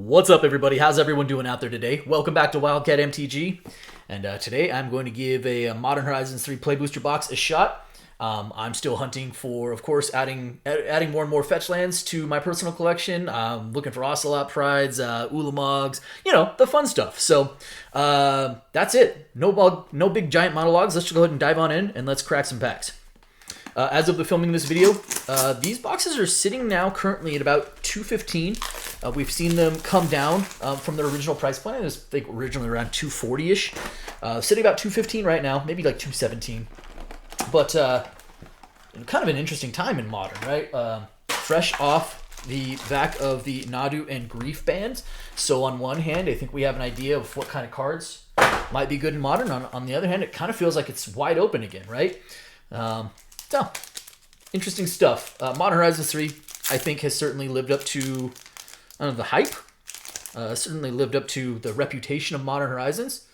What's up, everybody? How's everyone doing out there today? Welcome back to Wildcat MTG, and today I'm going to give a Modern Horizons 3 Play Booster box a shot. I'm still hunting for, of course, adding more and more fetchlands to my personal collection. Looking for Ocelot Prides, Ulamogs, the fun stuff. So that's it. No big giant monologues. Let's just go ahead and dive on in, and let's crack some packs. As of the filming this video, these boxes are sitting now currently at about $215. We've seen them come down from their original price point. It was, I think, originally around $240-ish. Sitting about $215 right now, maybe like $217. But kind of an interesting time in Modern, right? Fresh off the back of the Nadu and Grief bands. So on one hand, I think we have an idea of what kind of cards might be good in Modern. On the other hand, it kind of feels like it's wide open again, right? So, interesting stuff. Modern Horizons 3, I think, has certainly lived up to the hype. Certainly lived up to the reputation of Modern Horizons.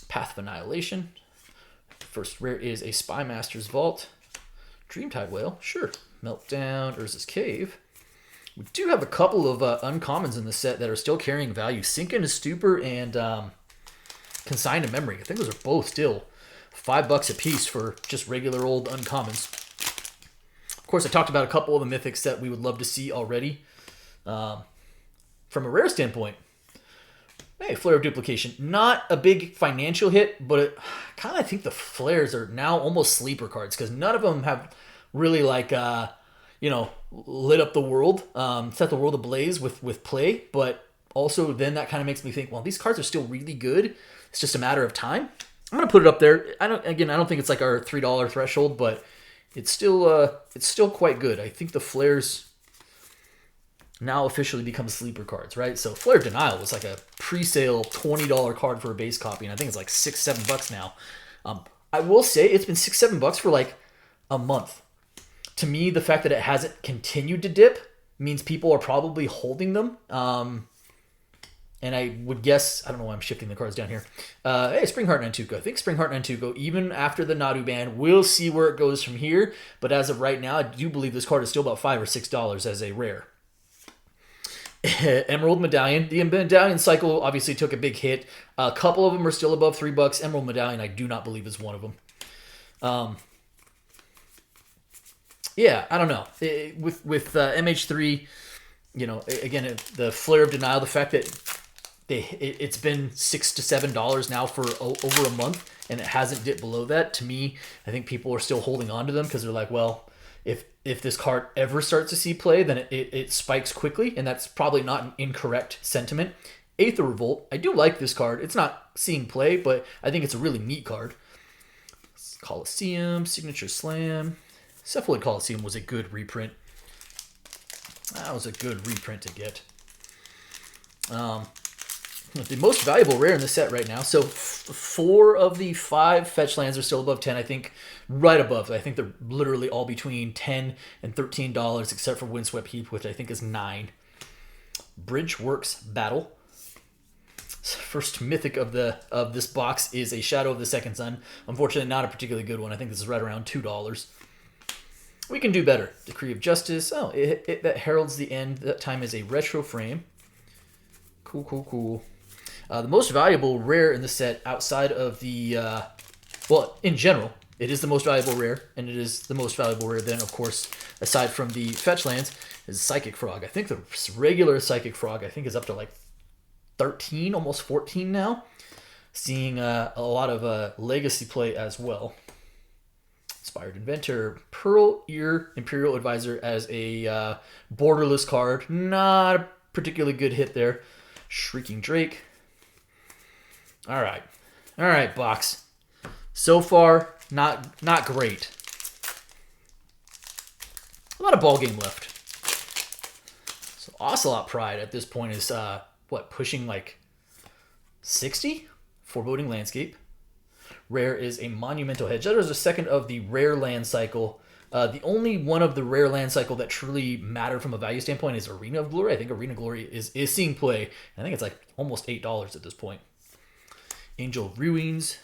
Path of Annihilation. First rare is a Spy Master's Vault. Dreamtide Whale, sure. Meltdown, Urza's Cave. We do have a couple of uncommons in the set that are still carrying value. Sink into Stupor and Consign to Memory. I think those are both still $5 a piece for just regular old uncommons. Of course, I talked about a couple of the mythics that we would love to see already. From a rare standpoint, hey, Flare of Duplication. Not a big financial hit, but I think the flares are now almost sleeper cards because none of them have really lit up the world, set the world ablaze with play. But also then that kind of makes me think, well, these cards are still really good. It's just a matter of time. I'm gonna put it up there. I don't think it's like our $3 threshold, but it's still quite good. I think the flares now officially become sleeper cards, right? So Flare of Denial was like a pre-sale $20 card for a base copy, and I think it's like $6-7 now. I will say it's been $6-7 for like a month. To me, the fact that it hasn't continued to dip means people are probably holding them. And I would guess, I don't know why I'm shifting the cards down here. Hey, Springheart Nantuko. I think Springheart Nantuko, even after the Nadu ban, we'll see where it goes from here. But as of right now, I do believe this card is still about $5 or $6 as a rare. Emerald Medallion. The Medallion cycle obviously took a big hit. A couple of them are still above $3. Emerald Medallion, I do not believe, is one of them. Yeah, I don't know. With MH3, again, the Flare of Denial, the fact that it's been $6 to $7 now for over a month, and it hasn't dipped below that. To me, I think people are still holding on to them because they're like, well, if this card ever starts to see play, then it spikes quickly, and that's probably not an incorrect sentiment. Aether Revolt, I do like this card. It's not seeing play, but I think it's a really neat card. Coliseum, Signature Slam. Cephaloid Coliseum was a good reprint. That was a good reprint to get. The most valuable rare in the set right now. So 4 of the 5 fetch lands are still above 10. I think right above. I think they're literally all between $10 and $13, except for Windswept Heap, which I think is $9. Bridgeworks Battle. First mythic of this box is a Shadow of the Second Sun. Unfortunately, not a particularly good one. I think this is right around $2. We can do better. Decree of Justice. Oh, that heralds the end. That time is a retro frame. Cool. The most valuable rare in the set outside of the... in general, it is the most valuable rare, and it is the most valuable rare then, of course, aside from the fetch lands, is Psychic Frog. I think the regular Psychic Frog, is up to like 13, almost 14 now. Seeing a lot of legacy play as well. Inspired Inventor, Pearl Ear Imperial Advisor as a borderless card. Not a particularly good hit there. Shrieking Drake. All right, box. So far, not great. A lot of ball game left. So Ocelot Pride at this point is pushing like 60? Foreboding Landscape. Rare is a Monumental Hedge. That is a second of the rare land cycle. The only one of the rare land cycle that truly mattered from a value standpoint is Arena of Glory. I think Arena of Glory is seeing play. I think it's like almost $8 at this point. Angel of Ruins.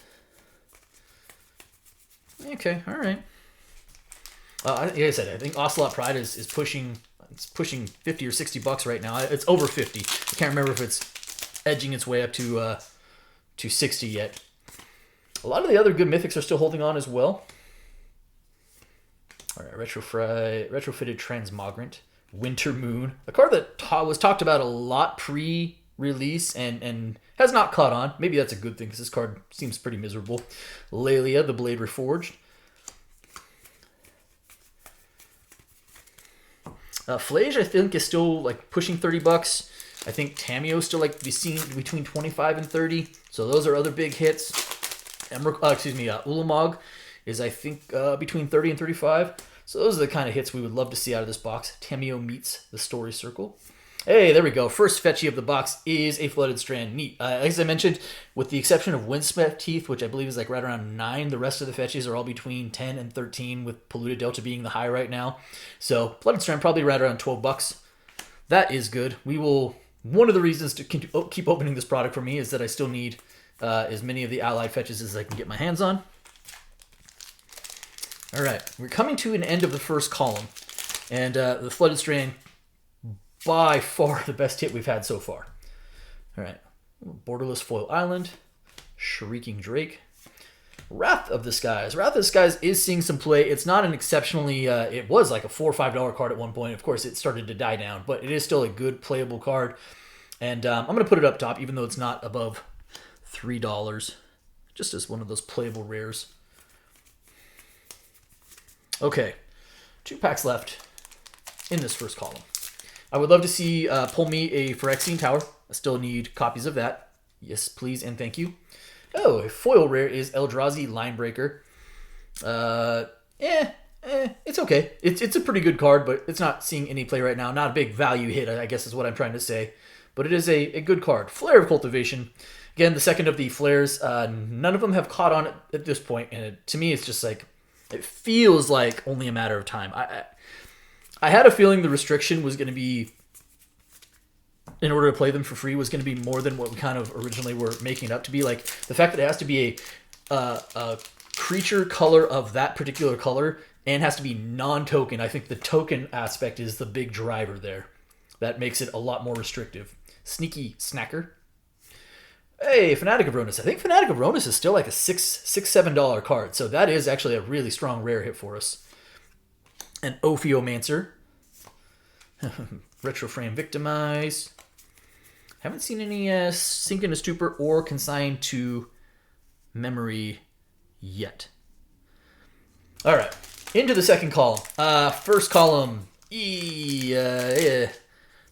Okay, all right. Like I said, I think Ocelot Pride is pushing It's pushing 50 or 60 bucks right now. It's over 50. I can't remember if it's edging its way up to 60 yet. A lot of the other good mythics are still holding on as well. All right, retrofitted transmogrant, Winter Moon, a card that was talked about a lot pre-release and has not caught on. Maybe that's a good thing because this card seems pretty miserable. Lelia, the Blade Reforged. Flage, I think, is still like pushing 30 bucks. I think Tameo still like to be seen between 25 and 30. So those are other big hits. Ulamog is, I think, between 30 and 35. So those are the kind of hits we would love to see out of this box. Tameo meets the Story Circle. Hey, there we go. First fetchy of the box is a Flooded Strand. Neat. As I mentioned, with the exception of Windswept Teeth, which I believe is like right around 9, the rest of the fetchies are all between 10 and 13, with Polluted Delta being the high right now. So Flooded Strand probably right around 12 bucks. That is good. We will. One of the reasons to keep opening this product for me is that I still need as many of the allied fetches as I can get my hands on. All right, we're coming to an end of the first column, and the Flooded Strand, by far the best hit we've had so far. All right, Borderless Foil Island, Shrieking Drake, Wrath of the Skies. Wrath of the Skies is seeing some play. It's not an exceptionally, it was like a $4 or $5 card at one point. Of course, it started to die down, but it is still a good playable card. And I'm going to put it up top, even though it's not above $3, just as one of those playable rares. Okay, 2 packs left in this first column. I would love to see pull me a Phyrexian Tower. I still need copies of that. Yes, please and thank you. Oh, a foil rare is Eldrazi Linebreaker. It's okay. It's a pretty good card, but it's not seeing any play right now. Not a big value hit, I guess is what I'm trying to say. But it is a good card. Flare of Cultivation. Again, the second of the flares. None of them have caught on at this point, and to me, it's just like, it feels like only a matter of time. I had a feeling the restriction was going to be, in order to play them for free, was going to be more than what we kind of originally were making it up to be. Like, the fact that it has to be a creature color of that particular color and has to be non-token. I think the token aspect is the big driver there. That makes it a lot more restrictive. Sneaky Snacker. Hey, Fanatic of Ronus. I think Fanatic of Ronus is still like a $7 card, so that is actually a really strong rare hit for us. An Ophiomancer. Retroframe Victimize. Haven't seen any Sink into Stupor or Consign to Memory yet. All right, into the second column. First column,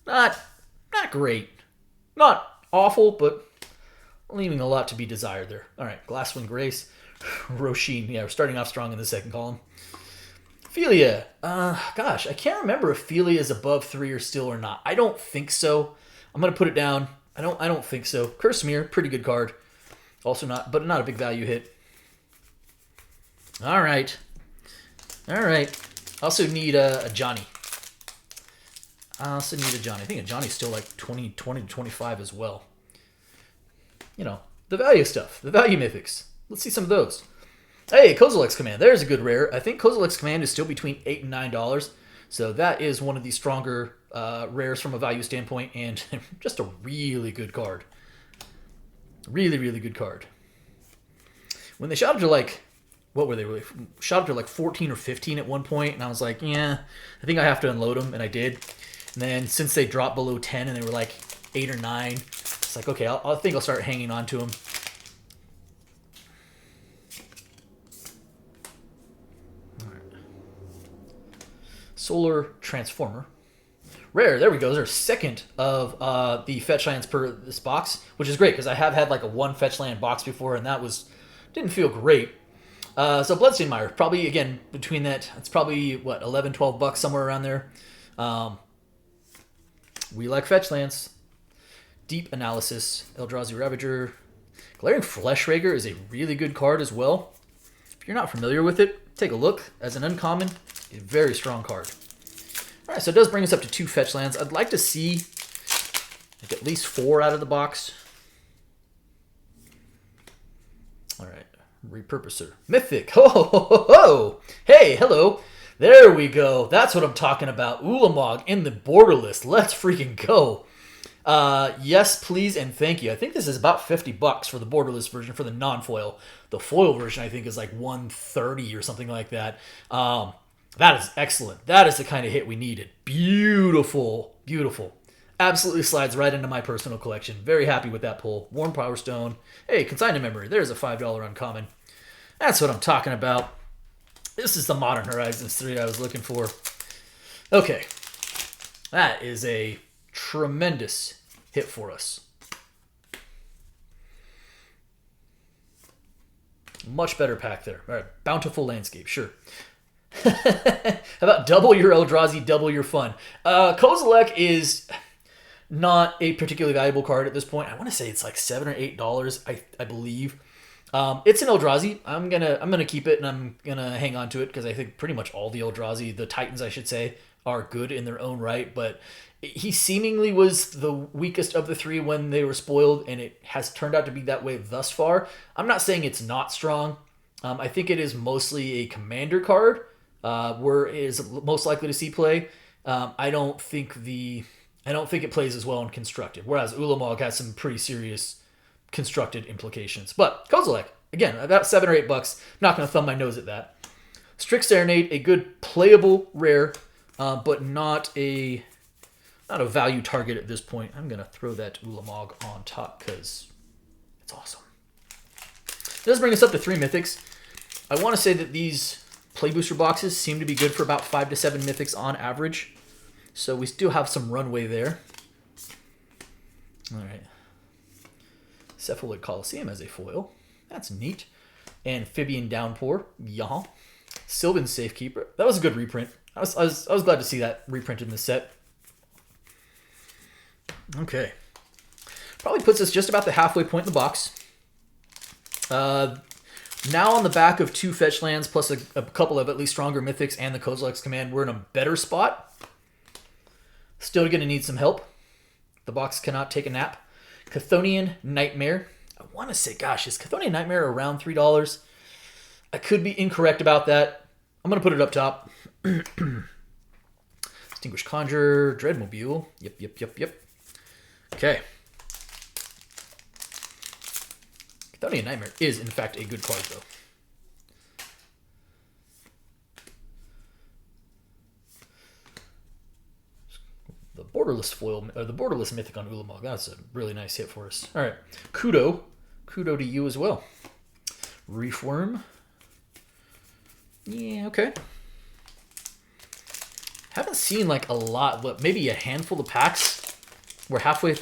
not great. Not awful, but leaving a lot to be desired there. All right, Glasswing Grace. Roshin. Yeah, we're starting off strong in the second column. Philia. Gosh, I can't remember if Philia is above 3 or still or not. I don't think so. I'm gonna put it down. I don't think so. Curse Mirror, pretty good card. Also not a big value hit. All right. Also need a Johnny. I think a Johnny's still like 20 to 25 as well. You know, the value stuff, the value mythics. Let's see some of those. Hey, Kozilek's Command. There's a good rare. I think Kozilek's Command is still between $8 and $9. So that is one of the stronger rares from a value standpoint, and just a really good card. Really, really good card. When they shot up to like, what were they really? Shot up to like 14 or 15 at one point, and I was like, yeah, I think I have to unload them, and I did. And then since they dropped below 10 and they were like 8 or 9, it's like, okay, I think I'll start hanging on to them. Solar Transformer. Rare, there we go. There's our second of the fetchlands per this box, which is great because I have had like a 1 fetchland box before, and that didn't feel great. So Bloodstained Mire, probably again between that, it's probably what, 11, 12 bucks, somewhere around there. We like fetchlands. Deep Analysis, Eldrazi Ravager. Glaring Fleshrager is a really good card as well. If you're not familiar with it, take a look. As an uncommon, a very strong card. All right, so it does bring us up to 2 fetchlands. I'd like to see like at least 4 out of the box. All right, Repurposer. Mythic. Ho, ho, ho, ho, ho. Hey, hello. There we go. That's what I'm talking about. Ulamog in the borderless. Let's freaking go. Yes, please, and thank you. I think this is about $50 for the borderless version for the non-foil. The foil version, I think, is like 130 or something like that. That is excellent. That is the kind of hit we needed. Beautiful, beautiful. Absolutely slides right into my personal collection. Very happy with that pull. Warm Power Stone. Hey, consigned memory. There's a $5 uncommon. That's what I'm talking about. This is the Modern Horizons 3 I was looking for. Okay. That is a tremendous hit for us. Much better pack there. All right. Bountiful Landscape. Sure. How about double your Eldrazi, double your fun? Kozilek is not a particularly valuable card at this point. I want to say it's like $7 or $8, I believe. It's an Eldrazi. I'm gonna keep it and I'm gonna hang on to it because I think pretty much all the Eldrazi, the Titans, I should say, are good in their own right. But he seemingly was the weakest of the three when they were spoiled, and it has turned out to be that way thus far. I'm not saying it's not strong. I think it is mostly a commander card, where it is most likely to see play. I don't think it plays as well in constructed, whereas Ulamog has some pretty serious constructed implications. But Kozilek, again, about $7 or $8. Not going to thumb my nose at that. Strict Serenade, a good playable rare, but not a value target at this point. I'm going to throw that Ulamog on top because it's awesome. It does bring us up to 3 mythics. I want to say that these Play Booster boxes seem to be good for about 5 to 7 mythics on average. So we still have some runway there. All right. Cephaloid Coliseum as a foil. That's neat. Amphibian Downpour. Yeah. Sylvan Safekeeper. That was a good reprint. I was glad to see that reprinted in the set. Okay. Probably puts us just about the halfway point in the box. Now on the back of 2 fetch lands plus a couple of at least stronger mythics and the Kozilek's command, we're in a better spot. Still going to need some help. The box cannot take a nap. Chthonian Nightmare. I want to say, gosh, is Chthonian Nightmare around $3? I could be incorrect about that. I'm going to put it up top. Distinguished Conjurer, Dreadmobile. Yep. Okay. Chthonian Nightmare is, in fact, a good card, though. The borderless foil, or the borderless mythic on Ulamog. That's a really nice hit for us. All right. Kudo to you as well. Reefworm. Yeah, okay. Haven't seen like a lot, maybe a handful of packs. We're halfway,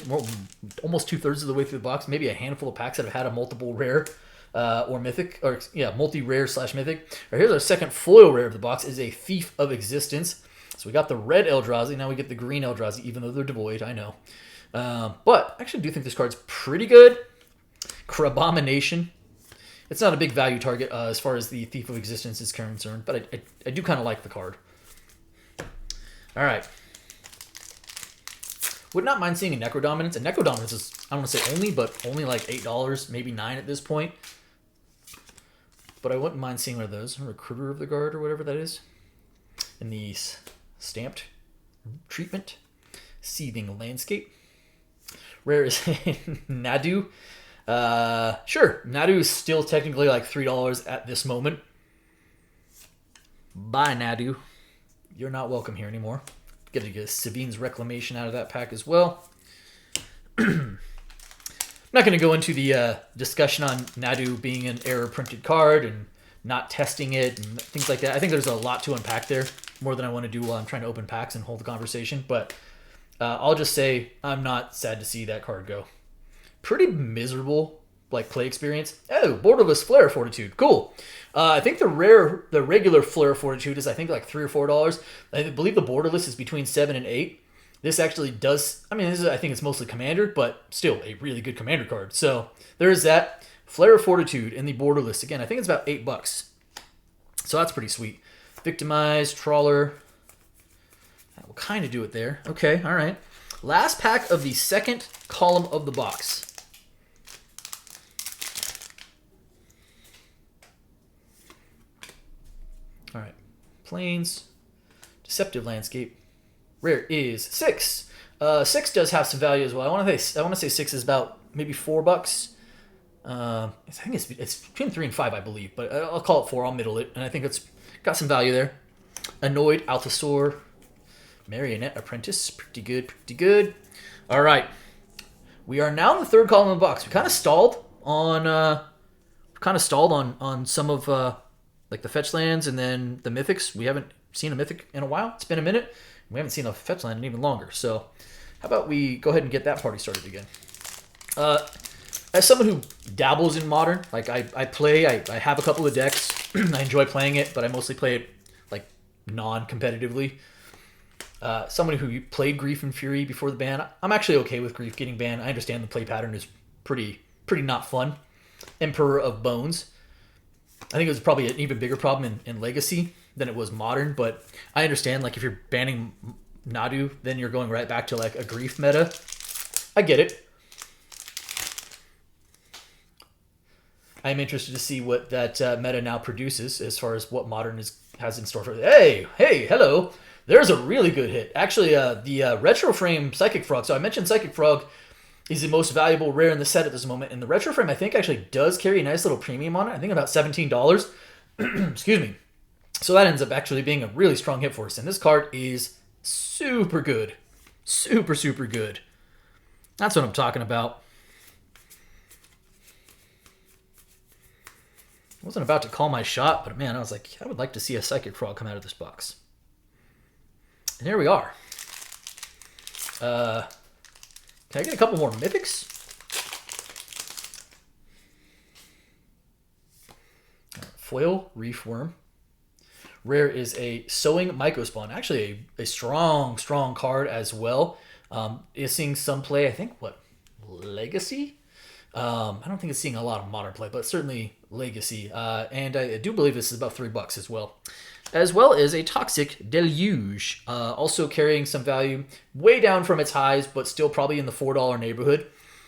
almost 2/3 of the way through the box. Maybe a handful of packs that have had a multiple rare or mythic, or yeah, multi-rare / mythic. All right, here's our second foil rare of the box, is a Thief of Existence. So we got the red Eldrazi, now we get the green Eldrazi, even though they're devoid, I know. But I actually do think this card's pretty good. Crabomination. It's not a big value target as far as the Thief of Existence is concerned, but I do kind of like the card. All right. Would not mind seeing a Necrodominance. And Necrodominance is, I don't want to say only, but only like $8, maybe $9 at this point. But I wouldn't mind seeing one of those. Recruiter of the Guard or whatever that is. In the stamped treatment. Seething Landscape. Rare is Nadu. Sure, Nadu is still technically like $3 at this moment. Bye, Nadu. You're not welcome here anymore. Get Sabine's Reclamation out of that pack as well. I'm not going to go into the discussion on Nadu being an error printed card and not testing it and things like that. I think there's a lot to unpack there, more than I want to do while I'm trying to open packs and hold the conversation. But I'll just say I'm not sad to see that card go. Pretty miserable like play experience. Oh, borderless Flare Fortitude. Cool. I think the regular Flare Fortitude is I think like $3 or $4. I believe the borderless is between $7 and $8. This actually does, I mean, I think it's mostly commander, but still a really good commander card. So there's that. Flare Fortitude in the borderless. Again, I think it's about $8. So that's pretty sweet. Victimized, Trawler. That will kind of do it there. Okay, all right. Last pack of the second column of the box. All right. Plains. Deceptive Landscape. Rare is 6. 6 does have some value as well. I want to say 6 is about maybe $4. I think it's between 3 and 5, I believe, but I'll call it 4. I'll middle it, and I think it's got some value there. Annoyed Altasaur, Marionette Apprentice, pretty good, pretty good. All right, we are now in the third column of the box. We kind of stalled on some of like the fetchlands and then the mythics. We haven't seen a mythic in a while. It's been a minute. We haven't seen a fetchland in even longer. So how about we go ahead and get that party started again? As someone who dabbles in Modern, like I have a couple of decks. I enjoy playing it, but I mostly play it like non-competitively. Someone who played Grief and Fury before the ban, I'm actually okay with Grief getting banned. I understand the play pattern is pretty not fun. Emperor of Bones. I think it was probably an even bigger problem in Legacy than it was Modern, but I understand, like, if you're banning Nadu, then you're going right back to like a Grief meta. I get it. I'm interested to see what that meta now produces as far as what Modern has in store for it. Hey, hello. There's a really good hit. Actually, the Retro Frame Psychic Frog. So I mentioned Psychic Frog is the most valuable rare in the set at this moment. And the Retro Frame, I think, actually does carry a nice little premium on it. I think about $17. Excuse me. So that ends up actually being a really strong hit for us. And this card is super good. Super, super good. That's what I'm talking about. I wasn't about to call my shot, but man, I was like, I would like to see a Psychic Frog come out of this box. And here we are. Can I get a couple more Mythics? Foil Reef Worm. Rare is a Sowing Microspawn. Actually, a strong card as well. Is seeing some play, I think, Legacy? I don't think it's seeing a lot of Modern play, but certainly Legacy. And I do believe this is about $3 as well. As well as a Toxic Deluge. Also carrying some value. Way down from its highs, but still probably in the $4 neighborhood.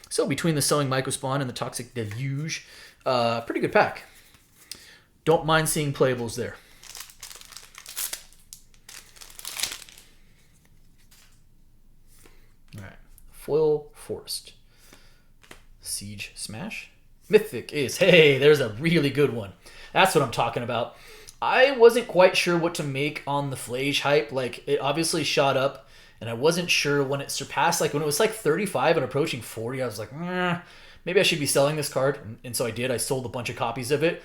So between the Sowing Microspawn and the Toxic Deluge, pretty good pack. Don't mind seeing playables there. All right. Foil Forest. Siege Smash. Mythic is, hey, there's a really good one. That's what I'm talking about. I wasn't quite sure what to make on the Flage hype. Like, it obviously shot up, and I wasn't sure when it surpassed, like when it was like 35 and approaching 40, I was like, maybe I should be selling this card. And so I did. I sold a bunch of copies of it.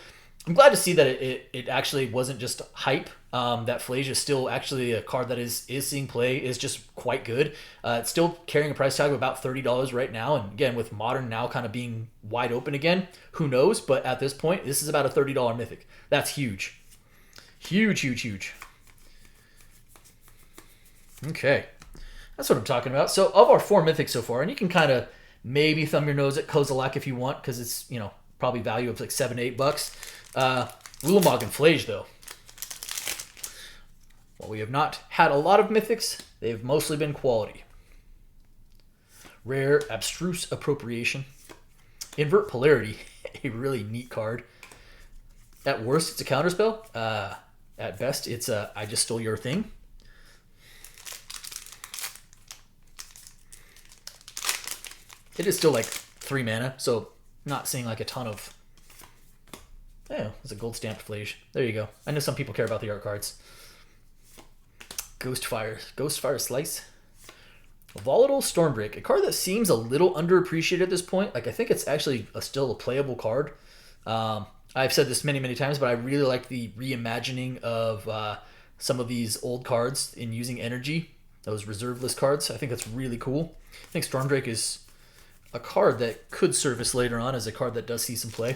I'm glad to see that it actually wasn't just hype. That Flage is still actually a card that is seeing play, is just quite good. It's still carrying a price tag of about $30 right now. And again, with Modern now kind of being wide open again, who knows? But at this point, this is about a $30 Mythic. That's huge. Huge. Okay. That's what I'm talking about. So of our 4 Mythics so far, and you can kind of maybe thumb your nose at Kozilek if you want, because it's, probably value of like $7 to $8. Ulamog and Flage, though. While we have not had a lot of Mythics, they've mostly been quality. Rare Abstruse Appropriation. Invert Polarity, a really neat card. At worst, it's a counterspell. At best, it's a I just stole your thing. It is still like 3 mana, so not seeing like a ton of... Oh, it's a gold stamped Flage. There you go. I know some people care about the art cards. Ghostfire Slice. Volatile Stormbreak, a card that seems a little underappreciated at this point. Like, I think it's actually still a playable card. I've said this many times, but I really like the reimagining of some of these old cards in using energy. Those reserve list cards. I think that's really cool. I think Stormdrake is a card that could surface later on as a card that does see some play.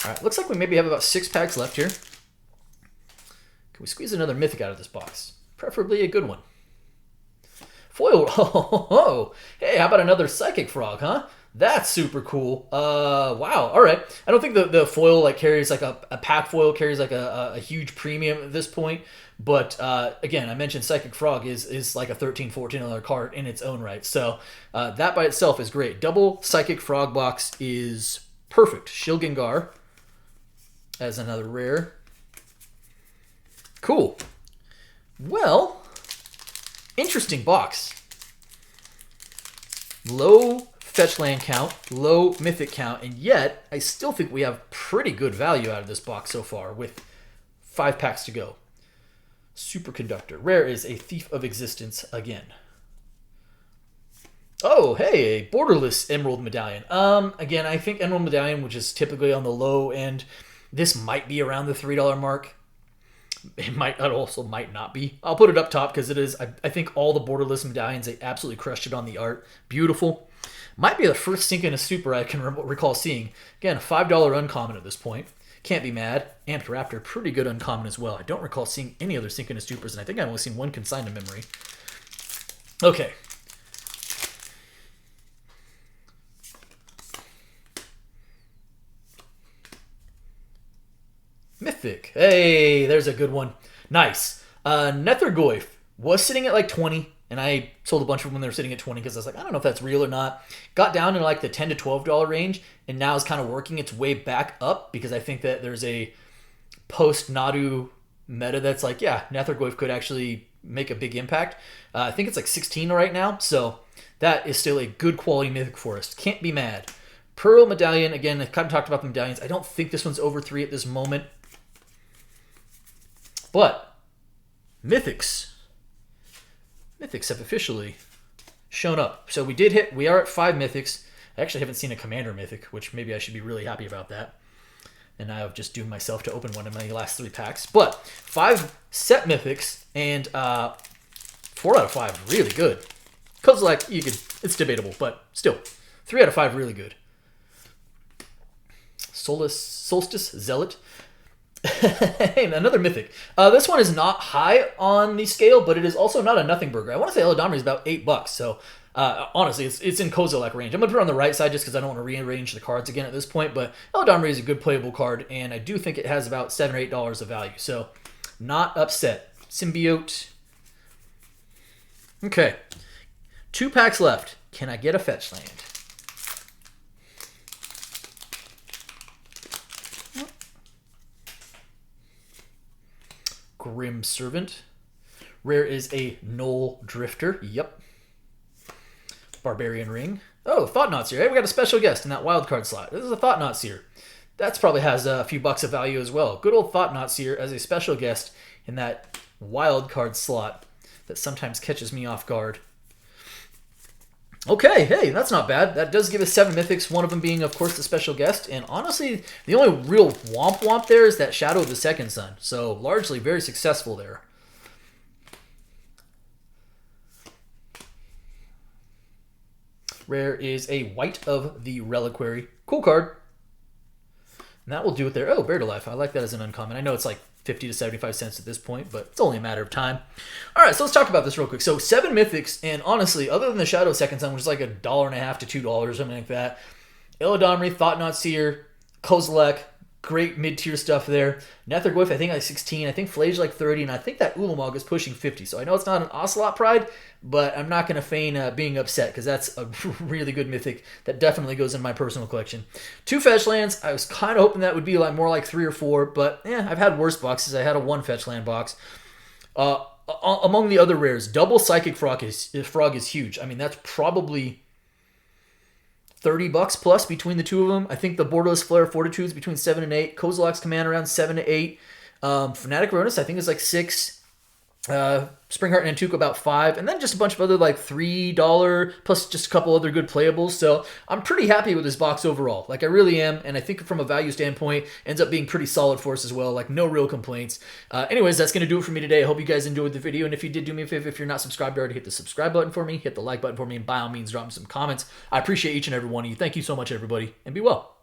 All right, looks like we maybe have about 6 packs left here. Can we squeeze another Mythic out of this box? Preferably a good one. Foil. Hey, how about another Psychic Frog, huh? That's super cool. Wow. All right. I don't think the foil like carries like a pack foil carries like a huge premium at this point. But again, I mentioned Psychic Frog is like a $13, $14 card in its own right. So that by itself is great. Double Psychic Frog box is perfect. Shilgengar as another rare. Cool. Well, interesting box. Low fetch land count, low mythic count, and yet I still think we have pretty good value out of this box so far with 5 packs to go. Superconductor. Rare is a Thief of Existence again. Oh, hey, a borderless Emerald Medallion. Again, I think Emerald Medallion, which is typically on the low end, this might be around the $3 mark. It also might not be. I'll put it up top because it is. I think all the borderless medallions, they absolutely crushed it on the art. Beautiful. Might be the first sink in a super I can recall seeing. Again, a $5 uncommon at this point. Can't be mad. Amped Raptor, pretty good uncommon as well. I don't recall seeing any other sink in a supers, and I think I've only seen one consigned to memory. Okay. Mythic. Hey, there's a good one. Nice. Nethergoyf was sitting at like 20, and I sold a bunch of them when they were sitting at 20 because I was like, I don't know if that's real or not. Got down in like the $10 to $12 range, and now is kind of working its way back up because I think that there's a post-Nadu meta that's like, yeah, Nethergoyf could actually make a big impact. I think it's like 16 right now, so that is still a good quality Mythic Forest. Can't be mad. Pearl Medallion, again, I kind of talked about the medallions. I don't think this one's over 3 at this moment. But Mythics have officially shown up. So we are at 5 Mythics. I actually haven't seen a Commander Mythic, which maybe I should be really happy about that. And I've just doomed myself to open one of my last 3 packs. But 5 set Mythics and 4 out of 5 really good. Because like it's debatable, but still 3 out of 5 really good. Solstice Zealot. Hey, another Mythic. This one is not high on the scale, but it is also not a nothing burger. I want to say Eladamri is about $8, so honestly, it's in Kozilek range. I'm going to put it on the right side just because I don't want to rearrange the cards again at this point, but Eladamri is a good playable card, and I do think it has about $7 or $8 of value, so not upset. Symbiote. Okay. 2 packs left. Can I get a fetch land? Grim Servant. Rare is a Knoll Drifter. Yep. Barbarian Ring. Oh, Thought-Knot Seer. Hey, we got a special guest in that wildcard slot. This is a Thought-Knot Seer. That's probably has a few bucks of value as well. Good old Thought-Knot Seer as a special guest in that wildcard slot that sometimes catches me off guard. Okay, hey, that's not bad. That does give us 7 Mythics, one of them being, of course, the special guest. And honestly, the only real womp there is that Shadow of the Second Sun. So, largely very successful there. Rare is a White of the Reliquary. Cool card. And that will do it there. Oh, Bear to Life. I like that as an uncommon. I know it's like 50 to 75 cents at this point, but it's only a matter of time. All right, so let's talk about this real quick. So 7 Mythics, and honestly, other than the Shadow Second Sun, which is like $1.50 to $2, something like that, Eladamri, Thought-Knot Seer, Kozilek, great mid-tier stuff there. Nethergoyf, I think like 16. I think Flage like 30, and I think that Ulamog is pushing 50. So I know it's not an Ocelot Pride, but I'm not going to feign being upset because that's a really good Mythic that definitely goes in my personal collection. 2 fetch lands. I was kind of hoping that would be like more like 3 or 4, but yeah, I've had worse boxes. I had a 1 fetch land box. Among the other rares, double Psychic Frog is huge. I mean, that's probably $30 plus between the 2 of them. I think the Borderless Flare Fortitude is between 7 and 8. Kozilek's Command around 7 to 8. Fnatic Ronis, I think, is like 6. Springheart and Antuka about 5, and then just a bunch of other like $3 plus just a couple other good playables. So I'm pretty happy with this box overall. Like I really am, and I think from a value standpoint, ends up being pretty solid for us as well. Like no real complaints. Anyways, that's gonna do it for me today. I hope you guys enjoyed the video, and if you did, do me a favor, if you're not subscribed already, hit the subscribe button for me, hit the like button for me, and by all means, drop me some comments. I appreciate each and every one of you. Thank you so much, everybody, and be well.